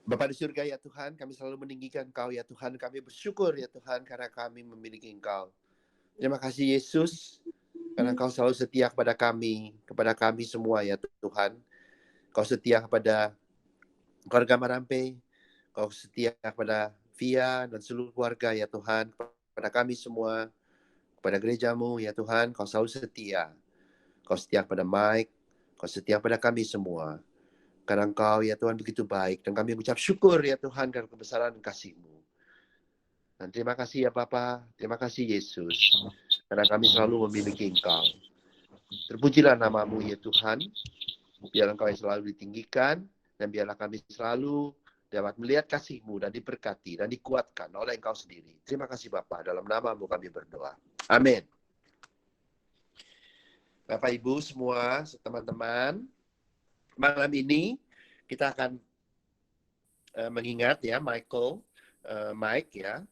Bapa di surga ya Tuhan, kami selalu meninggikan Engkau ya Tuhan. Kami bersyukur ya Tuhan karena kami memiliki Engkau. Terima kasih Yesus, karena Engkau selalu setia kepada kami semua ya Tuhan. Kau setia kepada keluarga Marampe, Kau setia kepada Via dan seluruh keluarga ya Tuhan, kepada kami semua, kepada gerejamu ya Tuhan, Kau selalu setia. Kau setia kepada Mike, Kau setia kepada kami semua. Karena Engkau ya Tuhan begitu baik, dan kami mengucap syukur ya Tuhan karena kebesaran kasih-Mu. Dan terima kasih ya Bapa, terima kasih Yesus, karena kami selalu memiliki Engkau. Terpujilah nama-Mu ya Tuhan, biar Engkau yang selalu ditinggikan, dan biarlah kami selalu dapat melihat kasih-Mu dan diberkati dan dikuatkan oleh Engkau sendiri. Terima kasih Bapa, dalam nama-Mu kami berdoa. Amin. Bapak Ibu semua, teman-teman, malam ini kita akan mengingat ya Mike ya,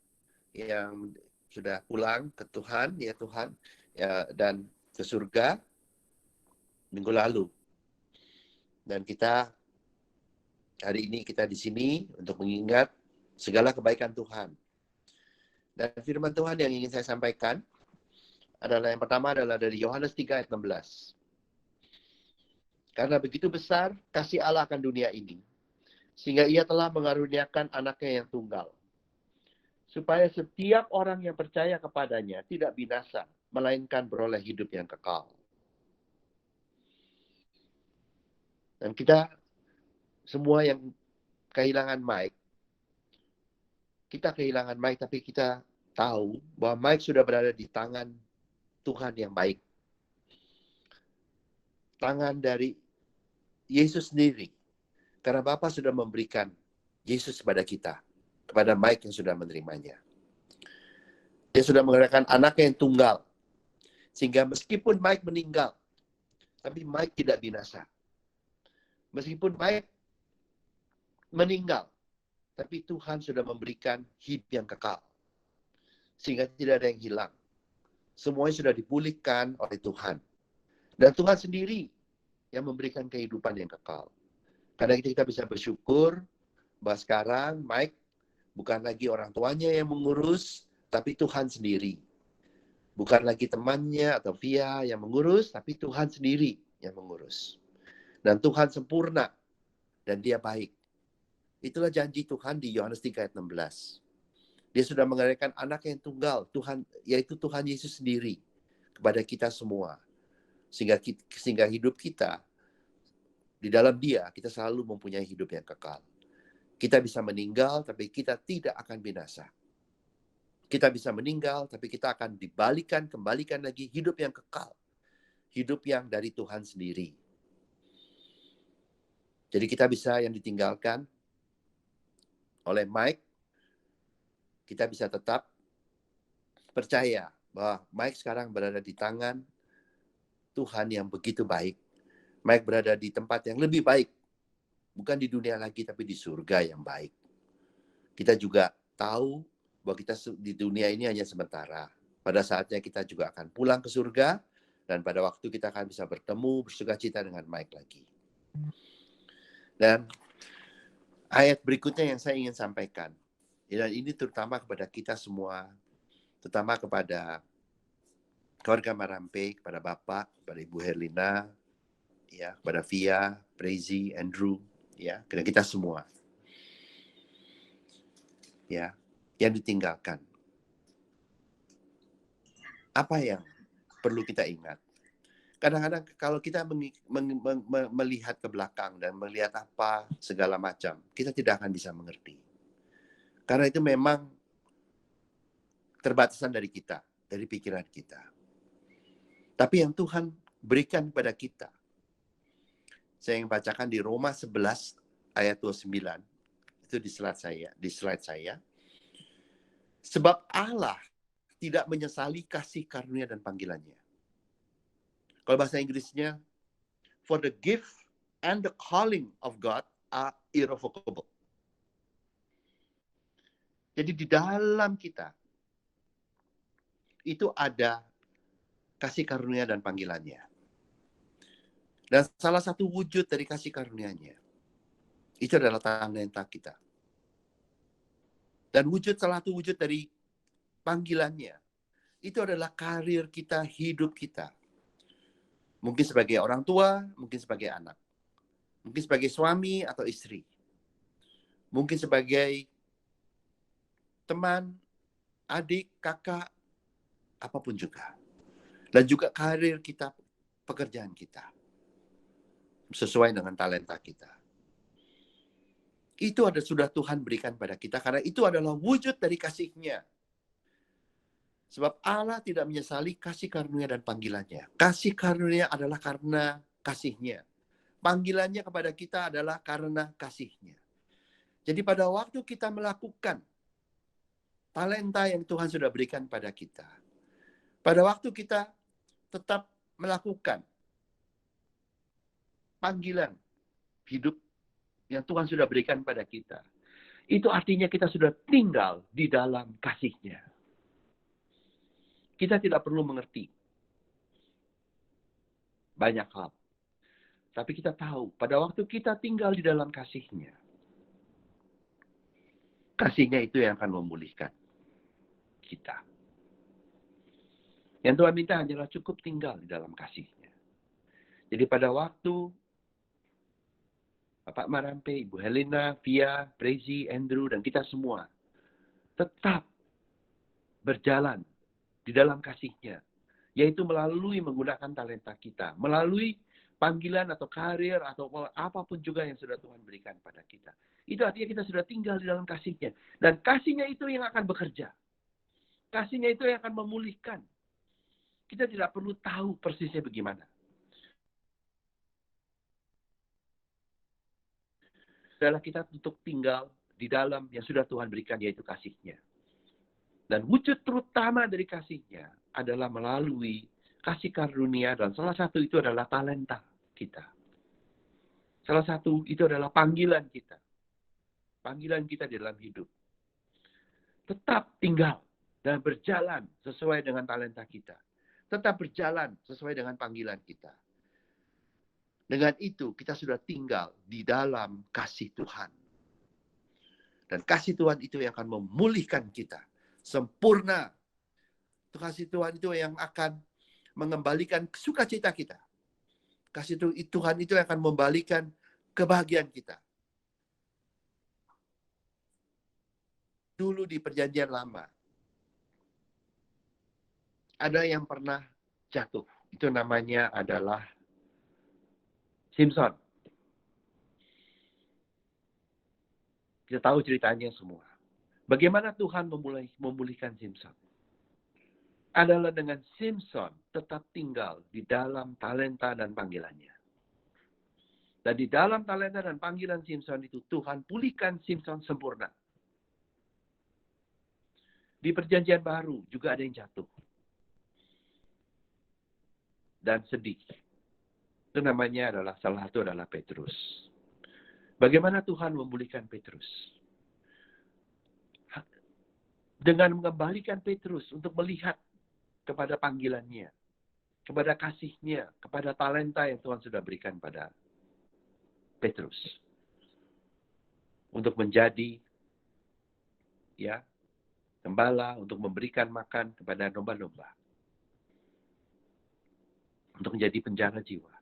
yang sudah pulang ke Tuhan ya Tuhan ya, dan ke surga minggu lalu. Dan kita hari ini kita di sini untuk mengingat segala kebaikan Tuhan. Dan firman Tuhan yang ingin saya sampaikan adalah yang pertama adalah dari Yohanes 3 ayat 16. Karena begitu besar kasih Allah akan dunia ini, sehingga ia telah mengaruniakan anaknya yang tunggal, supaya setiap orang yang percaya kepadanya tidak binasa, melainkan beroleh hidup yang kekal. Dan kita semua yang kehilangan Mike, tapi kita tahu bahwa Mike sudah berada di tangan Tuhan yang baik. Tangan dari Yesus sendiri. Karena Bapa sudah memberikan Yesus kepada kita, kepada Mike yang sudah menerimanya. Dia sudah mengerahkan anaknya yang tunggal, sehingga meskipun Mike meninggal, tapi Mike tidak binasa. Meskipun Mike meninggal, tapi Tuhan sudah memberikan hidup yang kekal, sehingga tidak ada yang hilang. Semuanya sudah dipulihkan oleh Tuhan. Dan Tuhan sendiri yang memberikan kehidupan yang kekal. Karena kita bisa bersyukur bahwa sekarang Mike bukan lagi orang tuanya yang mengurus, tapi Tuhan sendiri. Bukan lagi temannya atau Via yang mengurus, tapi Tuhan sendiri yang mengurus. Dan Tuhan sempurna, dan dia baik. Itulah janji Tuhan di Yohanes 3 ayat 16. Dia sudah mengerahkan anak yang tunggal, Tuhan, yaitu Tuhan Yesus sendiri, kepada kita semua. Sehingga hidup kita, di dalam dia, kita selalu mempunyai hidup yang kekal. Kita bisa meninggal, tapi kita tidak akan binasa. Kita bisa meninggal, tapi kita akan kembalikan lagi hidup yang kekal. Hidup yang dari Tuhan sendiri. Jadi kita bisa yang ditinggalkan oleh Mike, kita bisa tetap percaya bahwa Mike sekarang berada di tangan Tuhan yang begitu baik. Mike berada di tempat yang lebih baik. Bukan di dunia lagi, tapi di surga yang baik. Kita juga tahu bahwa kita di dunia ini hanya sementara. Pada saatnya kita juga akan pulang ke surga, dan pada waktu kita akan bisa bertemu, bersukacita dengan Mike lagi. Dan ayat berikutnya yang saya ingin sampaikan, dan ini terutama kepada kita semua, terutama kepada keluarga Marampe, kepada Bapak, kepada Ibu Herlina, ya, kepada Via, Prezi, Andrew, ya, kepada kita semua, ya, yang ditinggalkan. Apa yang perlu kita ingat? Kadang-kadang kalau kita melihat ke belakang dan melihat apa segala macam, kita tidak akan bisa mengerti. Karena itu memang terbatasan dari kita, dari pikiran kita. Tapi yang Tuhan berikan kepada kita, saya ingin bacakan di Roma 11 ayat 29. Itu di slide saya. Sebab Allah tidak menyesali kasih karunia dan panggilannya. Kalau bahasa Inggrisnya, for the gift and the calling of God are irrevocable. Jadi di dalam kita itu ada kasih karunia dan panggilannya. Dan salah satu wujud dari kasih karunia-Nya itu adalah talenta kita. Dan salah satu wujud dari panggilannya, itu adalah karir kita, hidup kita. Mungkin sebagai orang tua, mungkin sebagai anak. Mungkin sebagai suami atau istri. Mungkin sebagai teman, adik, kakak, apapun juga. Dan juga karir kita, pekerjaan kita. Sesuai dengan talenta kita. Itu sudah Tuhan berikan pada kita. Karena itu adalah wujud dari kasih-Nya. Sebab Allah tidak menyesali kasih karunia dan panggilannya. Kasih karunia adalah karena kasih-Nya. Panggilannya kepada kita adalah karena kasih-Nya. Jadi pada waktu kita melakukan talenta yang Tuhan sudah berikan pada kita. Pada waktu kita tetap melakukan panggilan hidup yang Tuhan sudah berikan pada kita. Itu artinya kita sudah tinggal di dalam kasih-Nya. Kita tidak perlu mengerti banyak hal. Tapi kita tahu, pada waktu kita tinggal di dalam kasih-Nya, kasih-Nya itu yang akan memulihkan kita. Yang Tuhan minta hanyalah cukup tinggal di dalam kasih-Nya. Jadi pada waktu Bapak Marampe, Ibu Helena, Via, Prezi, Andrew, dan kita semua tetap berjalan di dalam kasih-Nya, yaitu melalui menggunakan talenta kita, melalui panggilan atau karir atau apapun juga yang sudah Tuhan berikan pada kita. Itu artinya kita sudah tinggal di dalam kasih-Nya. Dan kasih-Nya itu yang akan bekerja. Kasih-Nya itu yang akan memulihkan. Kita tidak perlu tahu persisnya bagaimana. Adalah kita untuk tinggal di dalam yang sudah Tuhan berikan, yaitu kasih-Nya. Dan wujud terutama dari kasih-Nya adalah melalui kasih karunia, dan salah satu itu adalah talenta kita. Salah satu itu adalah panggilan kita. Panggilan kita di dalam hidup. Tetap tinggal dan berjalan sesuai dengan talenta kita. Tetap berjalan sesuai dengan panggilan kita. Dengan itu kita sudah tinggal di dalam kasih Tuhan. Dan kasih Tuhan itu yang akan memulihkan kita. Sempurna. Kasih Tuhan itu yang akan mengembalikan sukacita kita. Kasih Tuhan itu yang akan membalikan kebahagiaan kita. Dulu di perjanjian lama, ada yang pernah jatuh. Itu namanya adalah Simpson. Kita tahu ceritanya semua. Bagaimana Tuhan memulihkan Simpson? Adalah dengan Simpson tetap tinggal di dalam talenta dan panggilannya. Dan di dalam talenta dan panggilan Simpson itu, Tuhan pulihkan Simpson sempurna. Di perjanjian baru juga ada yang jatuh. Dan sedih. Itu namanya adalah, salah satu adalah Petrus. Bagaimana Tuhan memulihkan Petrus? Dengan mengembalikan Petrus untuk melihat kepada panggilannya, kepada kasih-Nya, kepada talenta yang Tuhan sudah berikan pada Petrus. Untuk menjadi gembala, untuk memberikan makan kepada domba-domba. Untuk menjadi penjaga jiwa.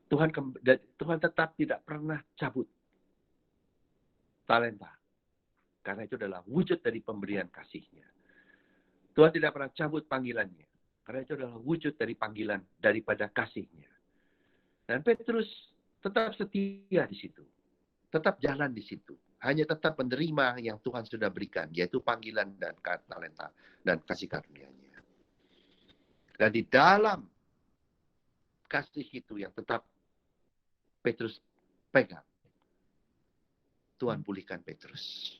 Tuhan tetap tidak pernah cabut talenta. Karena itu adalah wujud dari pemberian kasih-Nya. Tuhan tidak pernah cabut panggilannya. Karena itu adalah wujud dari panggilan daripada kasih-Nya. Dan Petrus tetap setia di situ. Tetap jalan di situ. Hanya tetap menerima yang Tuhan sudah berikan. Yaitu panggilan dan talenta dan kasih karunia-Nya. Dan di dalam kasih itu yang tetap Petrus pegang, Tuhan pulihkan Petrus.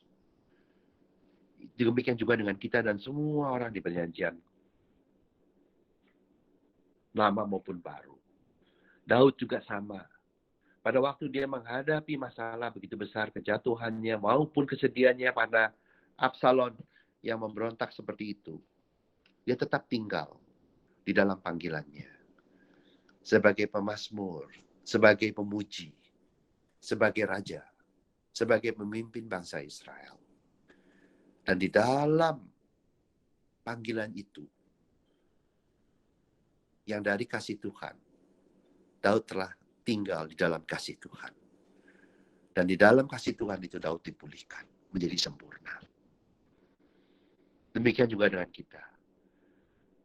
Demikian juga dengan kita dan semua orang di perjanjian lama maupun baru. Daud juga sama. Pada waktu dia menghadapi masalah begitu besar, kejatuhannya maupun kesedihannya pada Absalom yang memberontak seperti itu, dia tetap tinggal di dalam panggilannya. Sebagai pemazmur, sebagai pemuji, sebagai raja, sebagai pemimpin bangsa Israel. Dan di dalam panggilan itu, yang dari kasih Tuhan, Daud telah tinggal di dalam kasih Tuhan. Dan di dalam kasih Tuhan itu Daud dipulihkan menjadi sempurna. Demikian juga dengan kita.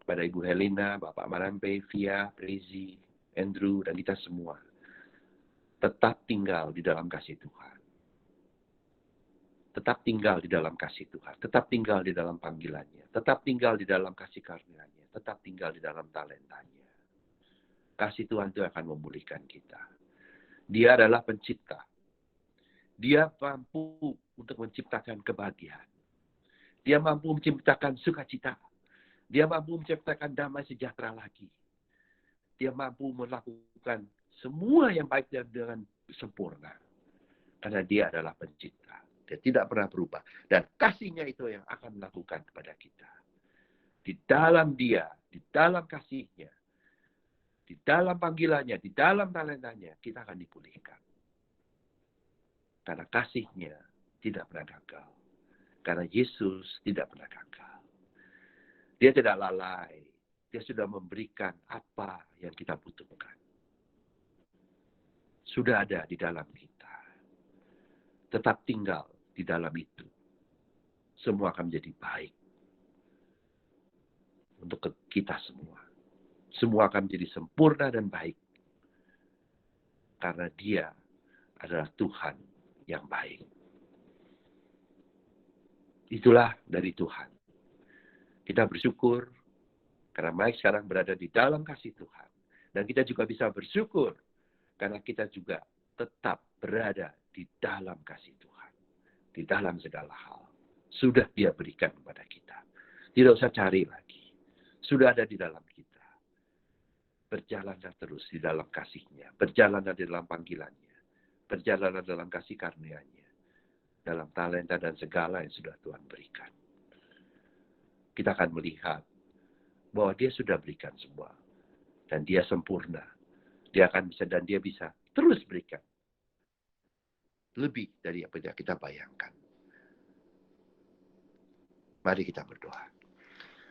Kepada Ibu Helena, Bapak Marampe, Via, Prezi, Andrew, dan kita semua. Tetap tinggal di dalam kasih Tuhan. Tetap tinggal di dalam kasih Tuhan. Tetap tinggal di dalam panggilannya. Tetap tinggal di dalam kasih karunia-Nya. Tetap tinggal di dalam talentanya. Kasih Tuhan itu akan memulihkan kita. Dia adalah pencipta. Dia mampu untuk menciptakan kebahagiaan. Dia mampu menciptakan sukacita. Dia mampu menciptakan damai sejahtera lagi. Dia mampu melakukan semua yang baik dengan sempurna. Karena dia adalah pencipta. Dia tidak pernah berubah. Dan kasih-Nya itu yang akan melakukan kepada kita. Di dalam dia, di dalam kasih-Nya, di dalam panggilannya, di dalam talentanya, kita akan dipulihkan. Karena kasih-Nya tidak pernah gagal. Karena Yesus tidak pernah gagal. Dia tidak lalai. Dia sudah memberikan apa yang kita butuhkan. Sudah ada di dalam kita. Tetap tinggal di dalam itu. Semua akan menjadi baik. Untuk kita semua. Semua akan menjadi sempurna dan baik. Karena dia adalah Tuhan yang baik. Itulah dari Tuhan. Kita bersyukur karena Mike sekarang berada di dalam kasih Tuhan. Dan kita juga bisa bersyukur karena kita juga tetap berada di dalam kasih Tuhan. Di dalam segala hal. Sudah dia berikan kepada kita. Tidak usah cari lagi. Sudah ada di dalam kita. Berjalanlah terus di dalam kasih-Nya. Berjalanlah di dalam panggilannya. Berjalanlah dalam kasih karunia-Nya. Dalam talenta dan segala yang sudah Tuhan berikan. Kita akan melihat bahwa dia sudah berikan semua. Dan dia sempurna. Dia akan bisa dan dia bisa terus berikan. Lebih dari apa yang kita bayangkan. Mari kita berdoa.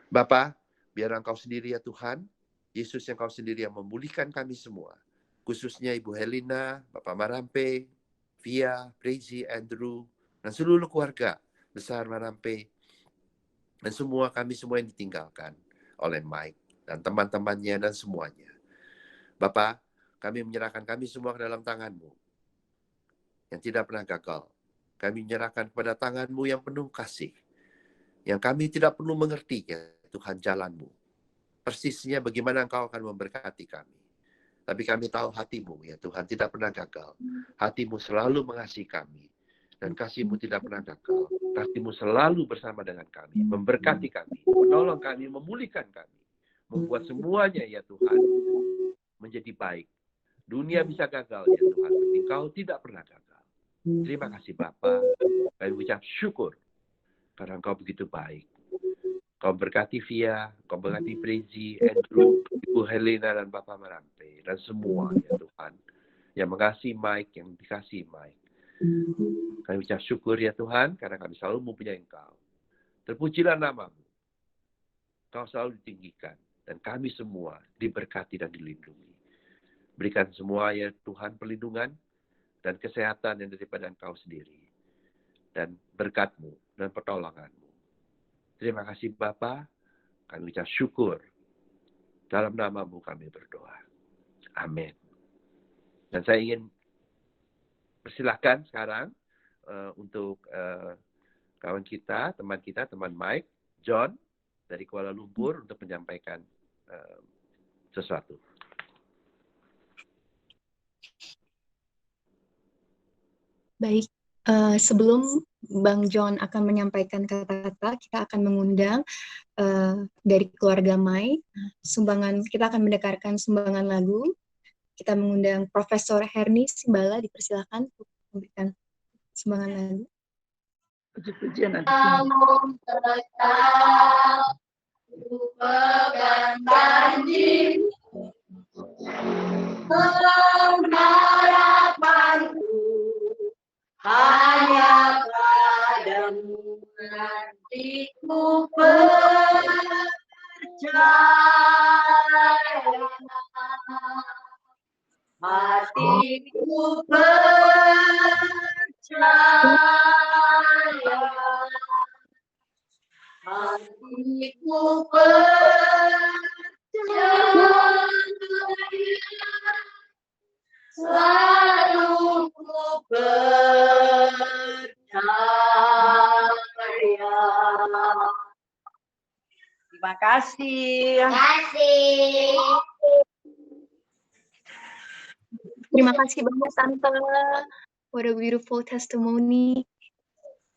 Bapa, biar Engkau sendiri ya Tuhan. Yesus yang Kau sendiri yang memulihkan kami semua. Khususnya Ibu Helena, Bapak Marampe, Via, Prezi, Andrew, dan seluruh keluarga besar Marampe. Dan semua kami semua yang ditinggalkan oleh Mike dan teman-temannya dan semuanya. Bapak, kami menyerahkan kami semua ke dalam tangan-Mu yang tidak pernah gagal. Kami menyerahkan kepada tangan-Mu yang penuh kasih. Yang kami tidak perlu mengerti ya Tuhan jalan-Mu. Persisnya bagaimana Engkau akan memberkati kami. Tapi kami tahu hati-Mu ya Tuhan tidak pernah gagal. Hati-Mu selalu mengasihi kami. Dan kasih-Mu tidak pernah gagal. Kasih-Mu selalu bersama dengan kami. Memberkati kami. Menolong kami. Memulihkan kami. Membuat semuanya ya Tuhan menjadi baik. Dunia bisa gagal ya Tuhan. Tapi Engkau tidak pernah gagal. Terima kasih Bapa. Kami ucap syukur. Karena Engkau begitu baik. Kau berkati Via, Kau berkati Prezi, Andrew, Ibu Helena, dan Bapak Marampe. Dan semua ya Tuhan. Yang mengasihi Mike, yang dikasihi Mike. Kami ucap syukur ya Tuhan, karena kami selalu mempunyai Engkau. Terpujilah nama-Mu. Kau selalu ditinggikan. Dan kami semua diberkati dan dilindungi. Berikan semua ya Tuhan perlindungan dan kesehatan yang daripada Engkau sendiri. Dan berkat-Mu dan pertolongan-Mu. Terima kasih Bapa. Kami ucap syukur. Dalam nama-Mu kami berdoa. Amin. Dan saya ingin persilahkan sekarang untuk kawan kita, teman Mike, John dari Kuala Lumpur untuk menyampaikan sesuatu. Baik, sebelum Bang John akan menyampaikan kata-kata, kita akan mengundang dari keluarga Mai, kita akan mendengarkan sumbangan lagu. Kita mengundang Profesor Herni Simbala, dipersilakan untuk memberikan sumbangan lagu. Puji-pujian nanti. Pegang janji, pengharapanku hanya padamu. hatiku percaya, hatiku percaya, hatiku percaya, selalu ku percaya. Terima kasih. Terima kasih banyak Tante. What a beautiful testimony.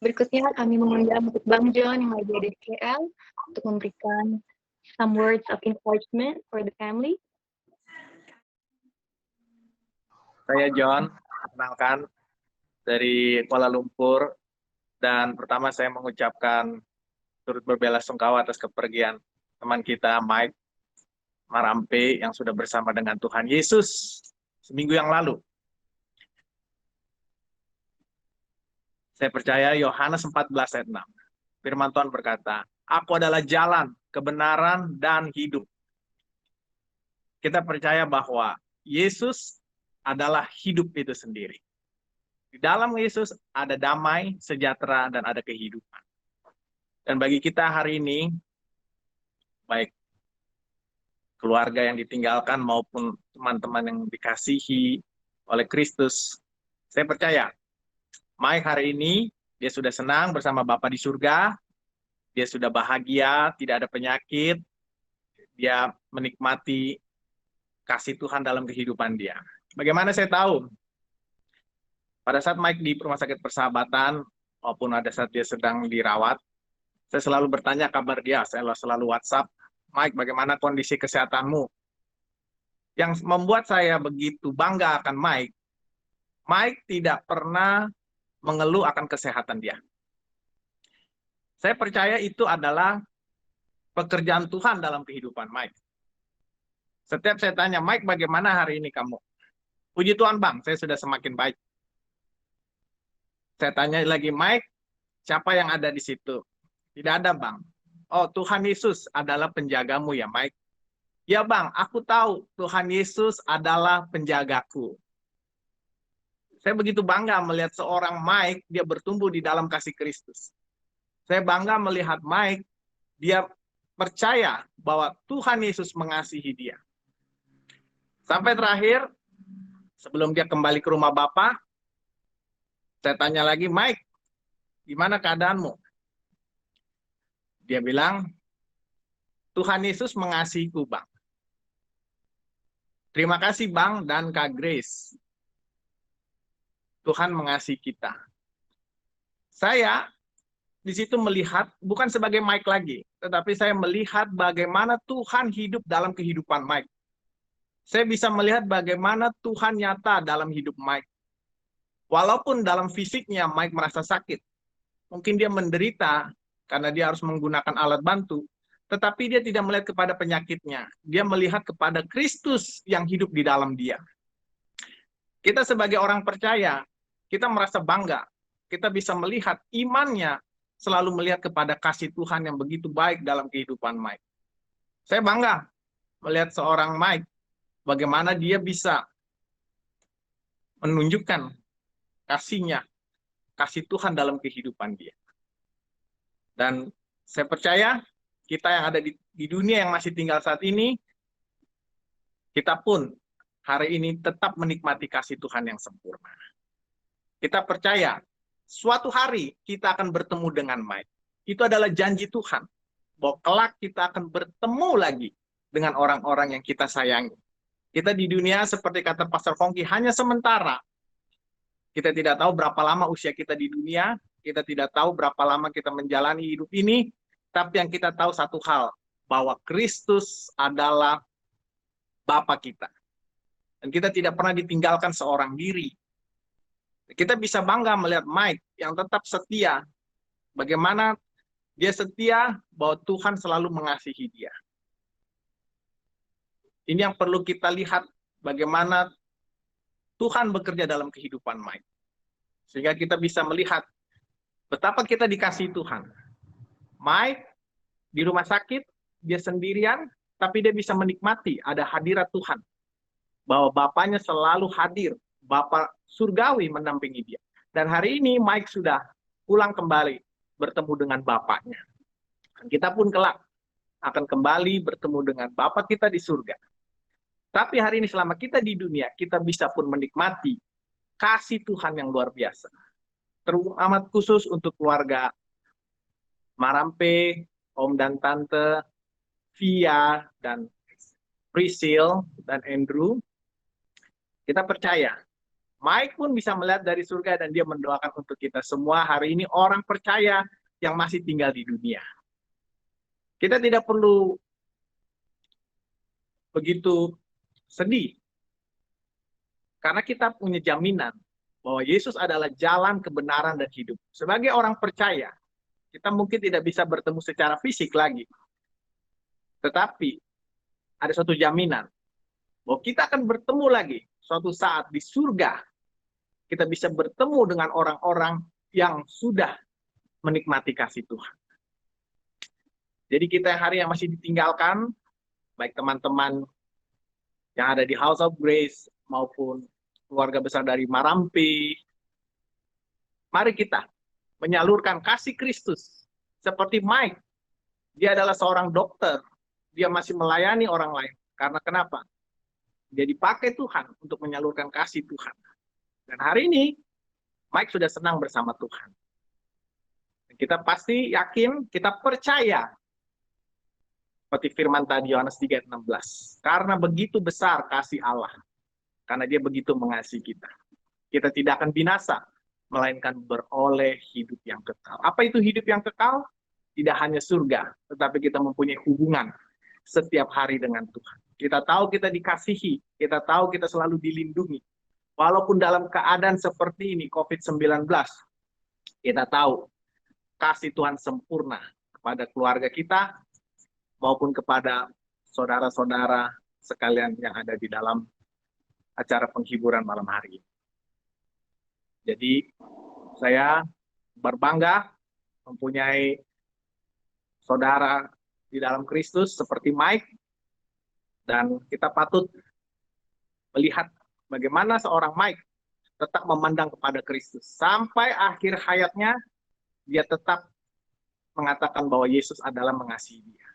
Berikutnya kami mengundang untuk Bang John yang lagi ada di KL untuk memberikan some words of encouragement for the family. Saya John, kenalkan dari Kuala Lumpur, dan pertama saya mengucapkan turut berbelasungkawa atas kepergian teman kita Mike Marampe yang sudah bersama dengan Tuhan Yesus seminggu yang lalu. Saya percaya Yohanes 14 ayat 6. Firman Tuhan berkata, "Aku adalah jalan, kebenaran, dan hidup." Kita percaya bahwa Yesus adalah hidup itu sendiri. Di dalam Yesus ada damai, sejahtera, dan ada kehidupan. Dan bagi kita hari ini, baik keluarga yang ditinggalkan maupun teman-teman yang dikasihi oleh Kristus, saya percaya Mike hari ini, dia sudah senang bersama Bapa di surga, dia sudah bahagia, tidak ada penyakit, dia menikmati kasih Tuhan dalam kehidupan dia. Bagaimana saya tahu? Pada saat Mike di Rumah Sakit Persahabatan, maupun ada saat dia sedang dirawat, saya selalu bertanya kabar dia, saya selalu WhatsApp, "Mike, bagaimana kondisi kesehatanmu?" Yang membuat saya begitu bangga akan Mike, Mike tidak pernah mengeluh akan kesehatan dia. Saya percaya itu adalah pekerjaan Tuhan dalam kehidupan Mike. Setiap saya tanya, "Mike, bagaimana hari ini kamu?" "Puji Tuhan Bang, saya sudah semakin baik." Saya tanya lagi, "Mike, siapa yang ada di situ?" "Tidak ada Bang." "Oh, Tuhan Yesus adalah penjagamu ya Mike?" "Ya Bang, aku tahu Tuhan Yesus adalah penjagaku." Saya begitu bangga melihat seorang Mike, dia bertumbuh di dalam kasih Kristus. Saya bangga melihat Mike, dia percaya bahwa Tuhan Yesus mengasihi dia. Sampai terakhir, sebelum dia kembali ke rumah Bapa, saya tanya lagi, "Mike, gimana keadaanmu?" Dia bilang, "Tuhan Yesus mengasihiku, Bang." Terima kasih Bang dan Kak Grace. Tuhan mengasihi kita. Saya di situ melihat, bukan sebagai Mike lagi, tetapi saya melihat bagaimana Tuhan hidup dalam kehidupan Mike. Saya bisa melihat bagaimana Tuhan nyata dalam hidup Mike. Walaupun dalam fisiknya Mike merasa sakit, mungkin dia menderita karena dia harus menggunakan alat bantu, tetapi dia tidak melihat kepada penyakitnya. Dia melihat kepada Kristus yang hidup di dalam dia. Kita sebagai orang percaya, kita merasa bangga. Kita bisa melihat imannya selalu melihat kepada kasih Tuhan yang begitu baik dalam kehidupan Mike. Saya bangga melihat seorang Mike, bagaimana dia bisa menunjukkan kasihnya, kasih Tuhan dalam kehidupan dia. Dan saya percaya kita yang ada di dunia yang masih tinggal saat ini, kita pun hari ini tetap menikmati kasih Tuhan yang sempurna. Kita percaya suatu hari kita akan bertemu dengan Mike. Itu adalah janji Tuhan, bahwa kelak kita akan bertemu lagi dengan orang-orang yang kita sayangi. Kita di dunia seperti kata Pastor Kongki hanya sementara. Kita tidak tahu berapa lama usia kita di dunia, kita tidak tahu berapa lama kita menjalani hidup ini, tapi yang kita tahu satu hal, bahwa Kristus adalah Bapa kita. Dan kita tidak pernah ditinggalkan seorang diri. Kita bisa bangga melihat Mike yang tetap setia, bagaimana dia setia bahwa Tuhan selalu mengasihi dia. Ini yang perlu kita lihat, bagaimana Tuhan bekerja dalam kehidupan Mike. Sehingga kita bisa melihat betapa kita dikasihi Tuhan. Mike di rumah sakit, dia sendirian, tapi dia bisa menikmati ada hadirat Tuhan. Bahwa Bapaknya selalu hadir, Bapa surgawi mendampingi dia. Dan hari ini Mike sudah pulang kembali bertemu dengan Bapaknya. Dan kita pun kelak akan kembali bertemu dengan Bapa kita di surga. Tapi hari ini selama kita di dunia, kita bisa pun menikmati kasih Tuhan yang luar biasa. Teramat khusus untuk keluarga Marampe, Om dan Tante, Via, dan Priscil, dan Andrew. Kita percaya, Mike pun bisa melihat dari surga dan dia mendoakan untuk kita semua hari ini orang percaya yang masih tinggal di dunia. Kita tidak perlu begitu sedih, karena kita punya jaminan bahwa Yesus adalah jalan, kebenaran, dan hidup. Sebagai orang percaya, kita mungkin tidak bisa bertemu secara fisik lagi. Tetapi ada suatu jaminan bahwa kita akan bertemu lagi suatu saat di surga. Kita bisa bertemu dengan orang-orang yang sudah menikmati kasih Tuhan. Jadi kita hari yang masih ditinggalkan, baik teman-teman yang ada di House of Grace maupun keluarga besar dari Marampe, mari kita menyalurkan kasih Kristus. Seperti Mike, dia adalah seorang dokter, dia masih melayani orang lain. Karena kenapa? Dia dipakai Tuhan untuk menyalurkan kasih Tuhan. Dan hari ini, Mike sudah senang bersama Tuhan. Dan kita pasti yakin, kita percaya, seperti firman tadi Yohanes 3:16. Karena begitu besar kasih Allah, karena dia begitu mengasihi kita. Kita tidak akan binasa, melainkan beroleh hidup yang kekal. Apa itu hidup yang kekal? Tidak hanya surga, tetapi kita mempunyai hubungan setiap hari dengan Tuhan. Kita tahu kita dikasihi, kita tahu kita selalu dilindungi. Walaupun dalam keadaan seperti ini, COVID-19, kita tahu kasih Tuhan sempurna kepada keluarga kita, maupun kepada saudara-saudara sekalian yang ada di dalam acara penghiburan malam hari ini. Jadi, saya berbangga mempunyai saudara di dalam Kristus seperti Mike, dan kita patut melihat bagaimana seorang Mike tetap memandang kepada Kristus. Sampai akhir hayatnya, dia tetap mengatakan bahwa Yesus adalah mengasihi dia.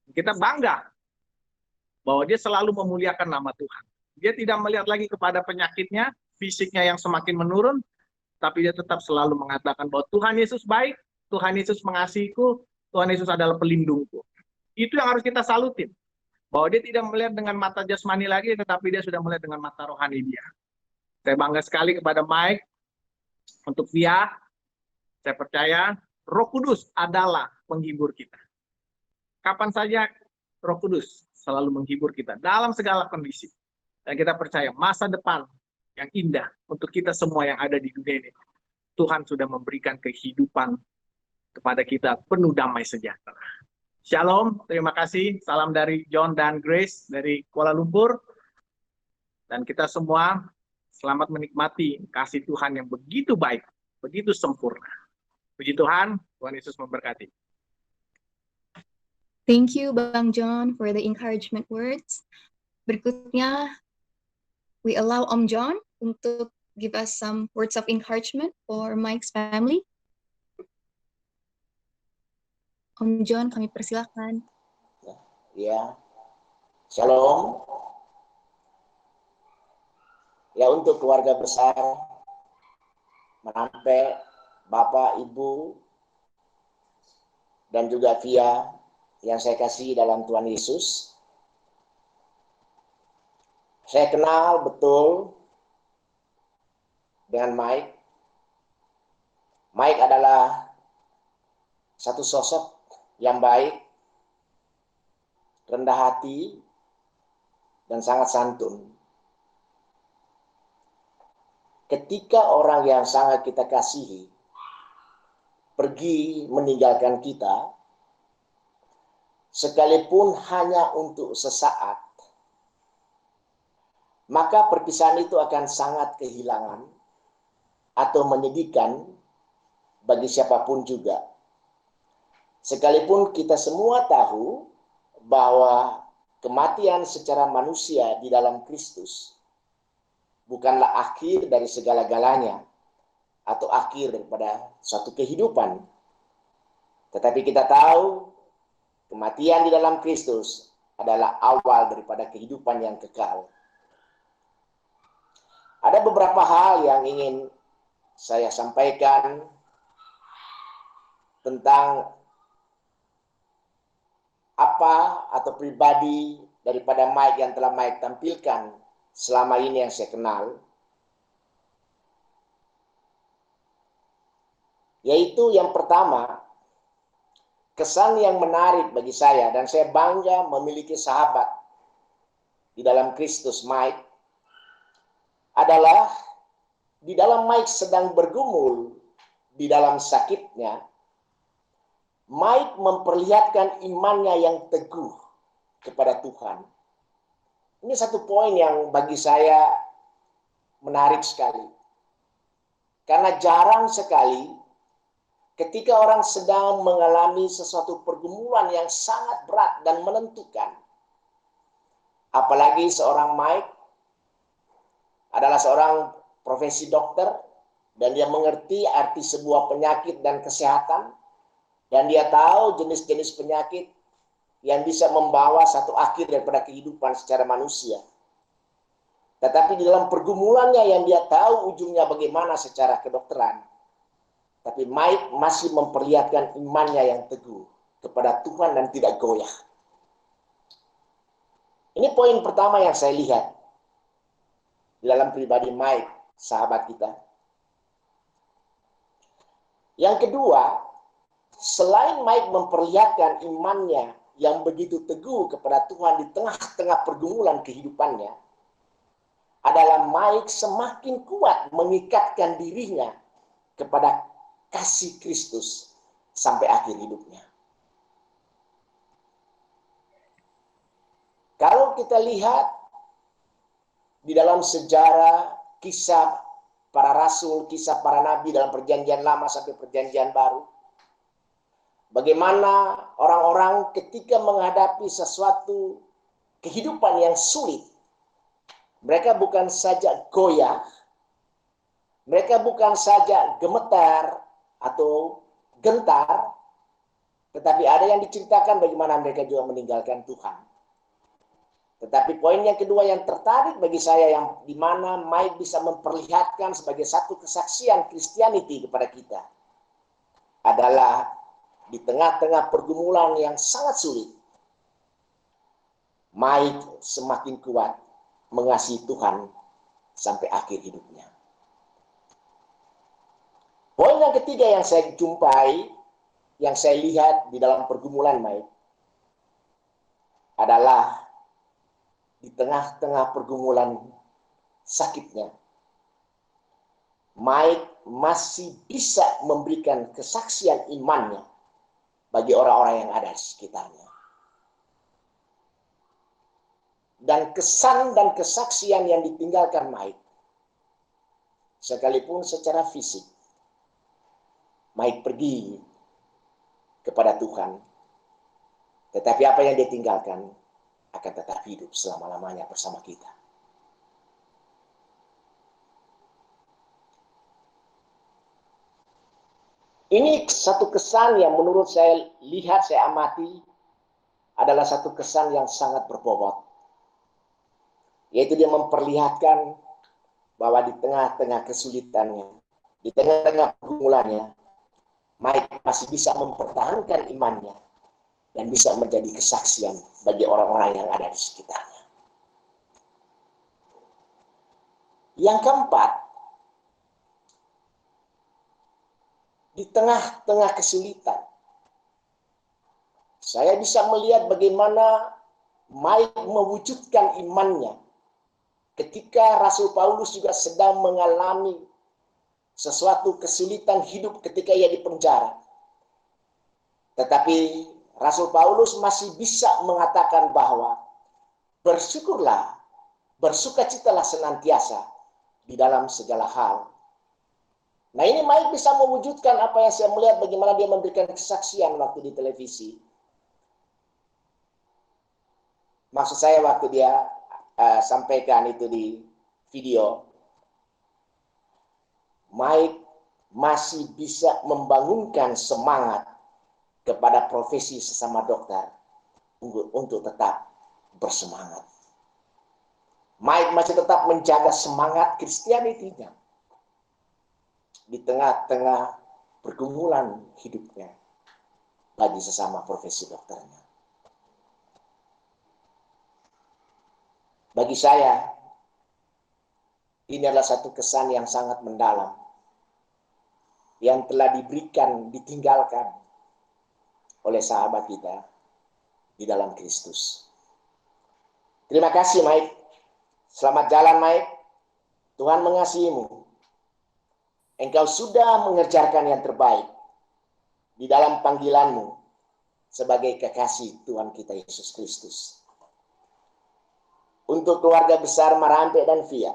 Kita bangga bahwa dia selalu memuliakan nama Tuhan. Dia tidak melihat lagi kepada penyakitnya, fisiknya yang semakin menurun, tapi dia tetap selalu mengatakan bahwa Tuhan Yesus baik, Tuhan Yesus mengasihiku, Tuhan Yesus adalah pelindungku. Itu yang harus kita salutin. Bahwa dia tidak melihat dengan mata jasmani lagi, tetapi dia sudah melihat dengan mata rohani dia. Saya bangga sekali kepada Mike. Untuk Via, saya percaya Roh Kudus adalah penghibur kita. Kapan saja Roh Kudus selalu menghibur kita dalam segala kondisi. Dan kita percaya masa depan yang indah untuk kita semua yang ada di dunia ini. Tuhan sudah memberikan kehidupan kepada kita penuh damai sejahtera. Shalom, terima kasih. Salam dari John dan Grace dari Kuala Lumpur. Dan kita semua selamat menikmati kasih Tuhan yang begitu baik, begitu sempurna. Puji Tuhan, Tuhan Yesus memberkati. Thank you, Bang John, for the encouragement words. Berikutnya, we allow Om John untuk give us some words of encouragement for Mike's family. Om John, kami persilakan. Ya, shalom. Ya, untuk keluarga besar Marampe, Bapak, Ibu, dan juga Via yang saya kasih dalam Tuhan Yesus. Saya kenal betul dengan Mike. Mike adalah satu sosok yang baik, rendah hati, dan sangat santun. Ketika orang yang sangat kita kasihi pergi meninggalkan kita, sekalipun hanya untuk sesaat, maka perpisahan itu akan sangat kehilangan atau menyedihkan bagi siapapun juga. Sekalipun kita semua tahu bahwa kematian secara manusia di dalam Kristus bukanlah akhir dari segala-galanya atau akhir daripada suatu kehidupan. Tetapi kita tahu kematian di dalam Kristus adalah awal daripada kehidupan yang kekal. Ada beberapa hal yang ingin saya sampaikan tentang apa atau pribadi daripada Mike yang telah Mike tampilkan selama ini yang saya kenal. Yaitu yang pertama, kesan yang menarik bagi saya, dan saya bangga memiliki sahabat di dalam Kristus Mike, adalah di dalam Mike sedang bergumul di dalam sakitnya, Mike memperlihatkan imannya yang teguh kepada Tuhan. Ini satu poin yang bagi saya menarik sekali. Karena jarang sekali ketika orang sedang mengalami sesuatu pergumulan yang sangat berat dan menentukan. Apalagi seorang Mike adalah seorang profesi dokter dan dia mengerti arti sebuah penyakit dan kesehatan. Dan dia tahu jenis-jenis penyakit yang bisa membawa satu akhir daripada kehidupan secara manusia. Tetapi di dalam pergumulannya yang dia tahu ujungnya bagaimana secara kedokteran, tapi Mike masih memperlihatkan imannya yang teguh kepada Tuhan dan tidak goyah. Ini poin pertama yang saya lihat di dalam pribadi Mike, sahabat kita. Yang kedua, selain Mike memperlihatkan imannya yang begitu teguh kepada Tuhan di tengah-tengah pergumulan kehidupannya, adalah Mike semakin kuat mengikatkan dirinya kepada kasih Kristus sampai akhir hidupnya. Kalau kita lihat di dalam sejarah kisah para rasul, kisah para nabi dalam perjanjian lama sampai perjanjian baru, bagaimana orang-orang ketika menghadapi sesuatu kehidupan yang sulit, mereka bukan saja goyah, mereka bukan saja gemetar atau gentar, tetapi ada yang diceritakan bagaimana mereka juga meninggalkan Tuhan. Tetapi poin yang kedua yang tertarik bagi saya, yang di mana Mike bisa memperlihatkan sebagai satu kesaksian Christianity kepada kita, adalah di tengah-tengah pergumulan yang sangat sulit, Mike semakin kuat mengasihi Tuhan sampai akhir hidupnya. Poin yang ketiga yang saya jumpai, yang saya lihat di dalam pergumulan Mike, adalah di tengah-tengah pergumulan sakitnya, Mike masih bisa memberikan kesaksian imannya bagi orang-orang yang ada di sekitarnya. Dan kesan dan kesaksian yang ditinggalkan Mike, sekalipun secara fisik Mike pergi kepada Tuhan, tetapi apa yang dia tinggalkan akan tetap hidup selama-lamanya bersama kita. Ini satu kesan yang menurut saya lihat, saya amati, adalah satu kesan yang sangat berbobot. Yaitu dia memperlihatkan bahwa di tengah-tengah kesulitannya, di tengah-tengah pergumulannya, Mike masih bisa mempertahankan imannya dan bisa menjadi kesaksian bagi orang-orang yang ada di sekitarnya. Yang keempat, di tengah-tengah kesulitan, saya bisa melihat bagaimana Mike mewujudkan imannya ketika Rasul Paulus juga sedang mengalami sesuatu kesulitan hidup ketika ia di penjara. Tetapi Rasul Paulus masih bisa mengatakan bahwa bersyukurlah, bersukacitalah senantiasa di dalam segala hal. Nah, ini Mike bisa mewujudkan apa yang saya melihat bagaimana dia memberikan kesaksian waktu di televisi. Maksud saya waktu dia sampaikan itu di video, Mike masih bisa membangunkan semangat kepada profesi sesama dokter untuk tetap bersemangat. Mike masih tetap menjaga semangat Kristianitinya di tengah-tengah pergumulan hidupnya bagi sesama profesi dokternya. Bagi saya, ini adalah satu kesan yang sangat mendalam yang telah diberikan, ditinggalkan oleh sahabat kita di dalam Kristus. Terima kasih, Mike. Selamat jalan, Mike. Tuhan mengasihimu. Engkau sudah mengerjakan yang terbaik di dalam panggilanmu sebagai kekasih Tuhan kita Yesus Kristus. Untuk keluarga besar Marampe dan Via,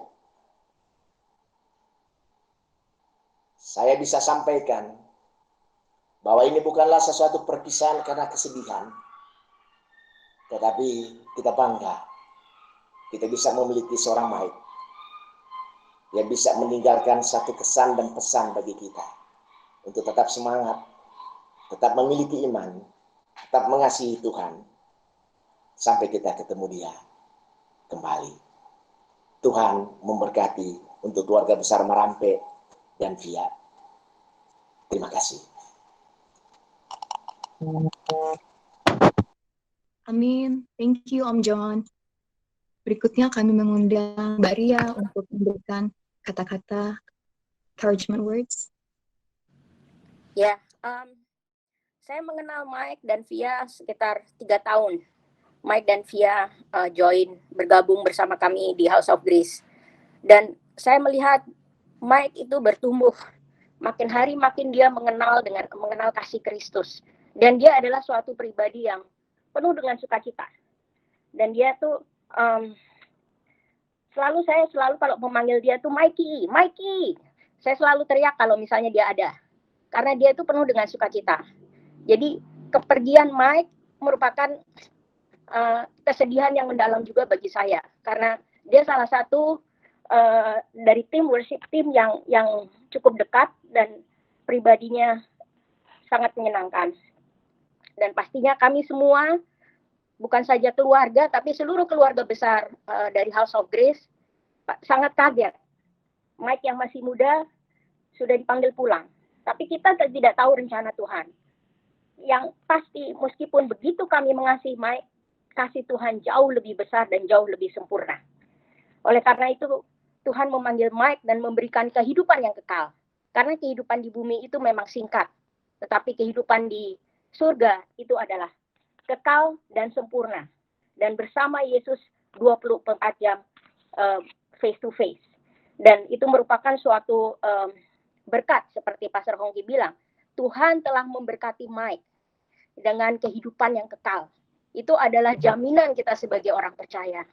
saya bisa sampaikan bahwa ini bukanlah sesuatu perpisahan karena kesedihan, tetapi kita bangga kita bisa memiliki seorang Mike yang bisa meninggalkan satu kesan dan pesan bagi kita untuk tetap semangat, tetap memiliki iman, tetap mengasihi Tuhan sampai kita ketemu Dia kembali. Tuhan memberkati untuk keluarga besar Marampe dan Via. Terima kasih. Amin. Thank you, Om John. Berikutnya kami mengundang Mbak Ria untuk memberikan kata-kata encouragement words. Ya, saya mengenal Mike dan Via sekitar 3 tahun. Mike dan Via bergabung bersama kami di House of Grace. Dan saya melihat Mike itu bertumbuh. Makin hari makin dia mengenal kasih Kristus. Dan dia adalah suatu pribadi yang penuh dengan sukacita. Dan dia tuh saya selalu kalau memanggil dia tuh Mikey. Saya selalu teriak kalau misalnya dia ada. Karena dia itu penuh dengan sukacita. Jadi kepergian Mike merupakan kesedihan yang mendalam juga bagi saya. Karena dia salah satu dari tim worship team yang cukup dekat dan pribadinya sangat menyenangkan. Dan pastinya kami semua, bukan saja keluarga, tapi seluruh keluarga besar dari House of Grace sangat kaget. Mike yang masih muda sudah dipanggil pulang. Tapi kita tidak tahu rencana Tuhan. Yang pasti, meskipun begitu kami mengasihi Mike, kasih Tuhan jauh lebih besar dan jauh lebih sempurna. Oleh karena itu, Tuhan memanggil Mike dan memberikan kehidupan yang kekal. Karena kehidupan di bumi itu memang singkat. Tetapi kehidupan di surga itu adalah kekal dan sempurna. Dan bersama Yesus 24 jam face to face. Dan itu merupakan suatu berkat seperti Pastor Hongki bilang. Tuhan telah memberkati Mike dengan kehidupan yang kekal. Itu adalah jaminan kita sebagai orang percaya.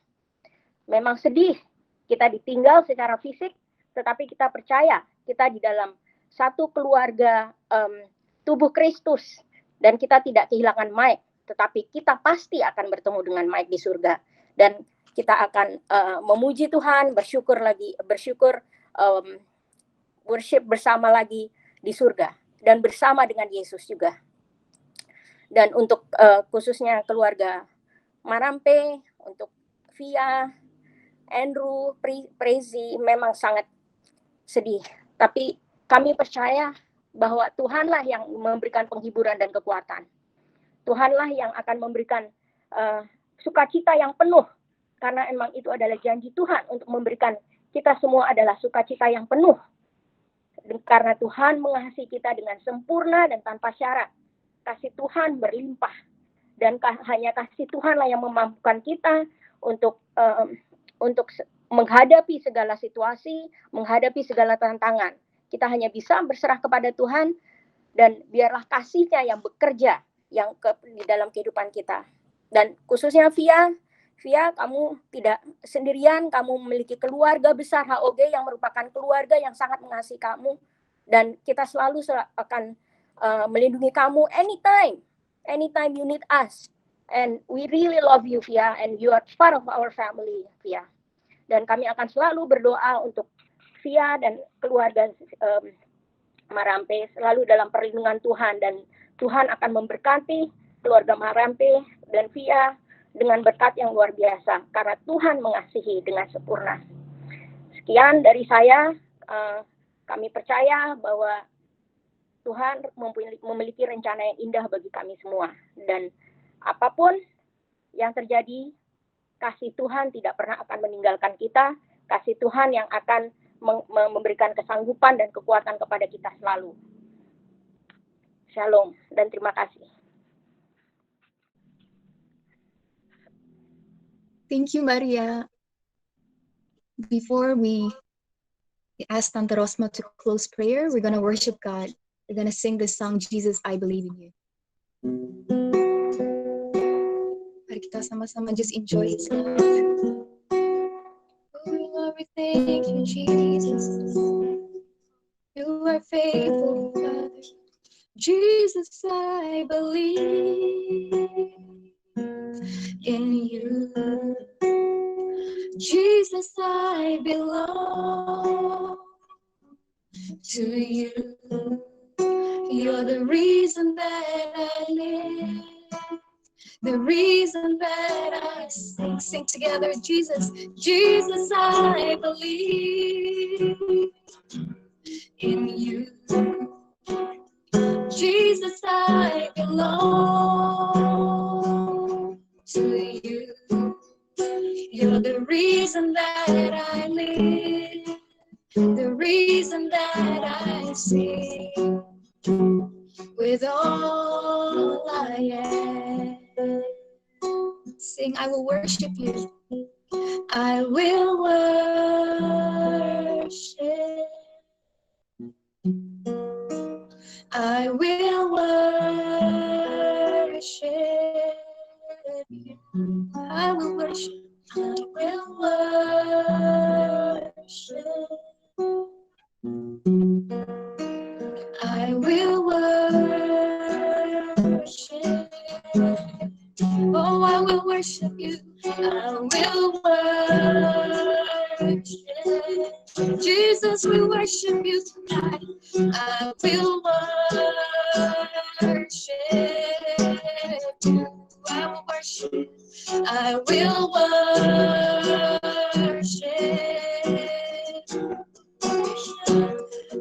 Memang sedih kita ditinggal secara fisik, tetapi kita percaya kita di dalam satu keluarga tubuh Kristus. Dan kita tidak kehilangan Mike, tetapi kita pasti akan bertemu dengan Mike di surga. Dan kita akan memuji Tuhan, bersyukur worship bersama lagi di surga. Dan bersama dengan Yesus juga. Dan untuk khususnya keluarga Marampe, untuk Via, Andrew, Prezi memang sangat sedih. Tapi kami percaya bahwa Tuhanlah yang memberikan penghiburan dan kekuatan. Tuhanlah yang akan memberikan sukacita yang penuh. Karena emang itu adalah janji Tuhan untuk memberikan kita semua adalah sukacita yang penuh. Karena Tuhan mengasihi kita dengan sempurna dan tanpa syarat. Kasih Tuhan berlimpah. Dan hanya kasih Tuhanlah yang memampukan kita untuk menghadapi segala situasi, menghadapi segala tantangan. Kita hanya bisa berserah kepada Tuhan dan biarlah kasih-Nya yang bekerja di dalam kehidupan kita. Dan khususnya Via, kamu tidak sendirian, kamu memiliki keluarga besar HOG yang merupakan keluarga yang sangat mengasihi kamu. Dan kita selalu akan melindungi kamu anytime you need us. And we really love you, Via, and you are part of our family, Via. Dan kami akan selalu berdoa untuk Via dan keluarga Marampe selalu dalam perlindungan Tuhan, dan Tuhan akan memberkati keluarga Marampe dan Via dengan berkat yang luar biasa karena Tuhan mengasihi dengan sempurna. Sekian dari saya. Kami percaya bahwa Tuhan memiliki rencana yang indah bagi kami semua. Dan apapun yang terjadi, kasih Tuhan tidak pernah akan meninggalkan kita. Kasih Tuhan yang akan memberikan kesanggupan dan kekuatan kepada kita selalu. Shalom dan terima kasih. Thank you, Maria. Before we ask Tante Rosma to close prayer, we're going to worship God. We're going to sing the song, Jesus, I Believe in You. Mari kita sama-sama just enjoy His love. Oh, Lord, we thank you, Jesus. You are faithful, Father. Jesus, I believe in you. Jesus, I belong to you. You're the reason that I live, the reason that I sing. Sing together, Jesus. Jesus, I believe in you. Jesus, I belong to you. You're the reason that I live, the reason that I sing. With all I am, sing, I will worship you. I will worship. I will worship you. I will worship. I will worship. I will worship. Oh, I will worship you. I will worship. Jesus, we worship you tonight. I will worship you. I will worship. I will worship.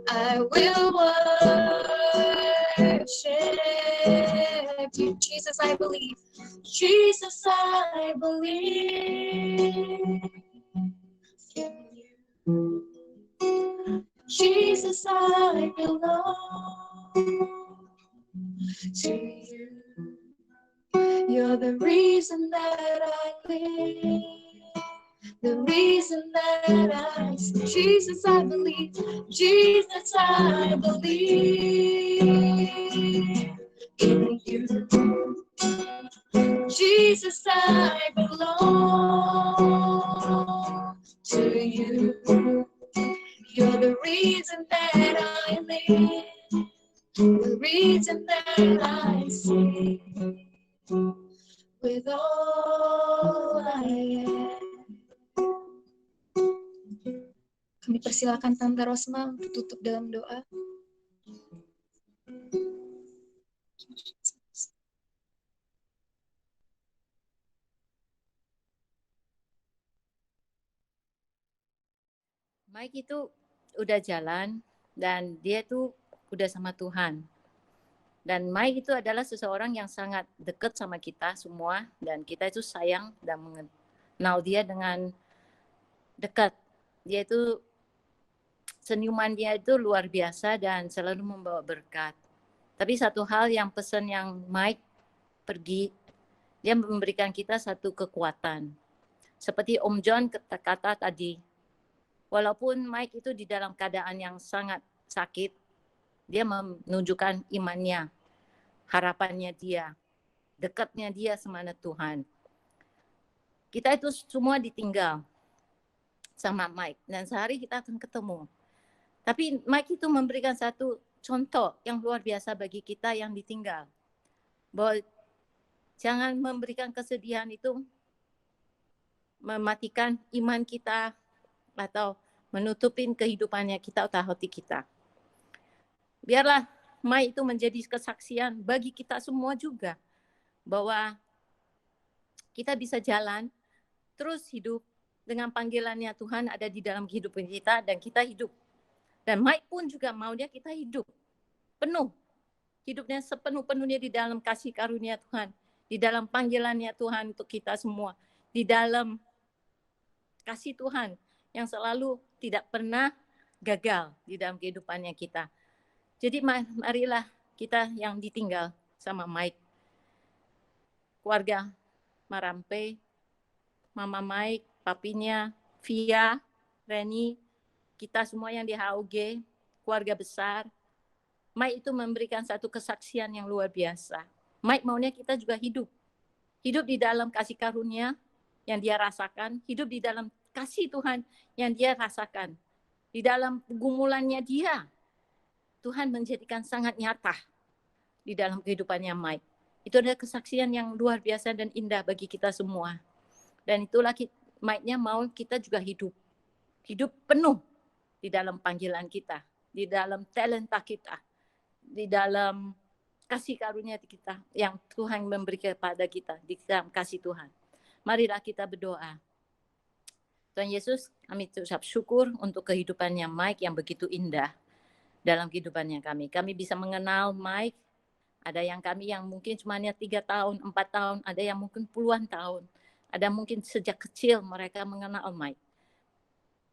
I will worship you. Jesus, I believe. Jesus, I believe in you. Jesus, I belong to you. You're the reason that I live, the reason that I see. Jesus, I believe. Jesus, I believe in you. Jesus, I belong to you. You're the reason that I live, the reason that I sing. With all I am. Kami persilakan Tante Rosma untuk tutup dalam doa. Mike itu udah jalan dan dia tuh udah sama Tuhan. Dan Mike itu adalah seseorang yang sangat dekat sama kita semua dan kita itu sayang dan mengenal dia dengan dekat. Dia itu senyuman dia itu luar biasa dan selalu membawa berkat. Tapi satu hal yang pesan yang Mike pergi, dia memberikan kita satu kekuatan. Seperti Om John kata tadi, walaupun Mike itu di dalam keadaan yang sangat sakit, dia menunjukkan imannya, harapannya dia, dekatnya dia sama Tuhan. Kita itu semua ditinggal sama Mike dan sehari kita akan ketemu. Tapi Mike itu memberikan satu contoh yang luar biasa bagi kita yang ditinggal. Bahwa jangan memberikan kesedihan itu mematikan iman kita atau menutupin kehidupannya kita atau hati kita. Biarlah Mike itu menjadi kesaksian bagi kita semua juga. Bahwa kita bisa jalan, terus hidup dengan panggilannya Tuhan ada di dalam kehidupan kita dan kita hidup. Dan Mike pun juga maunya kita hidup penuh. Hidupnya sepenuh-penuhnya di dalam kasih karunia Tuhan. Di dalam panggilannya Tuhan untuk kita semua. Di dalam kasih Tuhan yang selalu tidak pernah gagal di dalam kehidupannya kita. Jadi marilah kita yang ditinggal sama Mike. Keluarga Marampe, Mama Mike, papinya, Via, Reni, kita semua yang di HUG, keluarga besar. Mike itu memberikan satu kesaksian yang luar biasa. Mike maunya kita juga hidup. Hidup di dalam kasih karunia yang dia rasakan. Hidup di dalam kasih Tuhan yang dia rasakan. Di dalam pergumulannya dia. Tuhan menjadikan sangat nyata di dalam kehidupannya Mike. Itu adalah kesaksian yang luar biasa dan indah bagi kita semua. Dan itulah Mike-nya mau kita juga hidup. Hidup penuh di dalam panggilan kita. Di dalam talenta kita. Di dalam kasih karunia kita yang Tuhan memberi kepada kita di dalam kasih Tuhan. Marilah kita berdoa. Tuhan Yesus, kami ucap syukur untuk kehidupannya Mike yang begitu indah dalam kehidupannya kami. Kami bisa mengenal Mike. Ada yang kami yang mungkin cuma 3 tahun, 4 tahun, ada yang mungkin puluhan tahun. Ada mungkin sejak kecil mereka mengenal Mike.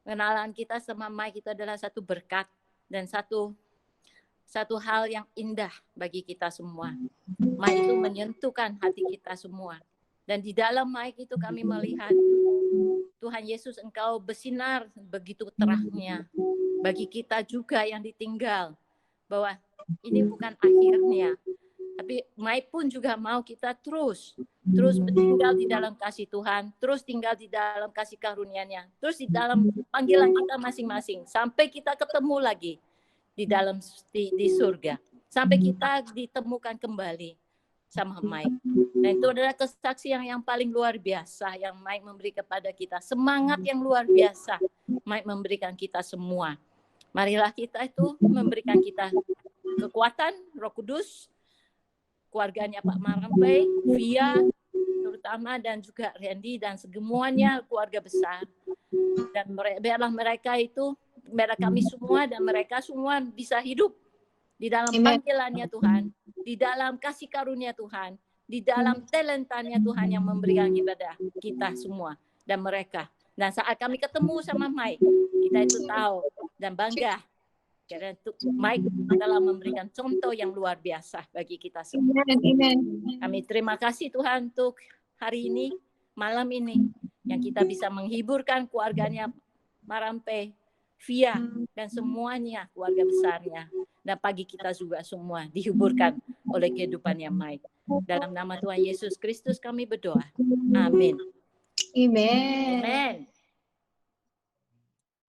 Pengenalan kita sama Mike itu adalah satu berkat dan satu hal yang indah bagi kita semua. Mike itu menyentuhkan hati kita semua. Dan di dalam Mike itu kami melihat Tuhan Yesus Engkau bersinar begitu terangnya. Bagi kita juga yang ditinggal. Bahwa ini bukan akhirnya. Tapi Mike pun juga mau kita terus tinggal di dalam kasih Tuhan. Terus tinggal di dalam kasih karunia-Nya. Terus di dalam panggilan kita masing-masing. Sampai kita ketemu lagi. Di dalam di surga sampai kita ditemukan kembali sama Mike. Dan itu adalah kesaksian yang paling luar biasa yang Mike memberi kepada kita, semangat yang luar biasa Mike memberikan kita semua. Marilah kita itu memberikan kita kekuatan Roh Kudus, keluarganya Pak Marampe, Via terutama dan juga Randy dan semuanya keluarga besar. Dan biarlah mereka itu kami semua dan mereka semua bisa hidup di dalam panggilannya Tuhan, di dalam kasih karunia Tuhan, di dalam talentanya Tuhan yang memberikan kepada kita semua dan mereka. Dan saat kami ketemu sama Mike, kita itu tahu dan bangga karena Mike adalah memberikan contoh yang luar biasa bagi kita semua. Kami terima kasih Tuhan untuk hari ini, malam ini, yang kita bisa menghiburkan keluarganya Marampe, Via dan semuanya keluarga besarnya dan pagi kita juga semua dihiburkan oleh kehidupannya Mike. Dalam nama Tuhan Yesus Kristus kami berdoa. Amin. Amen. Amen.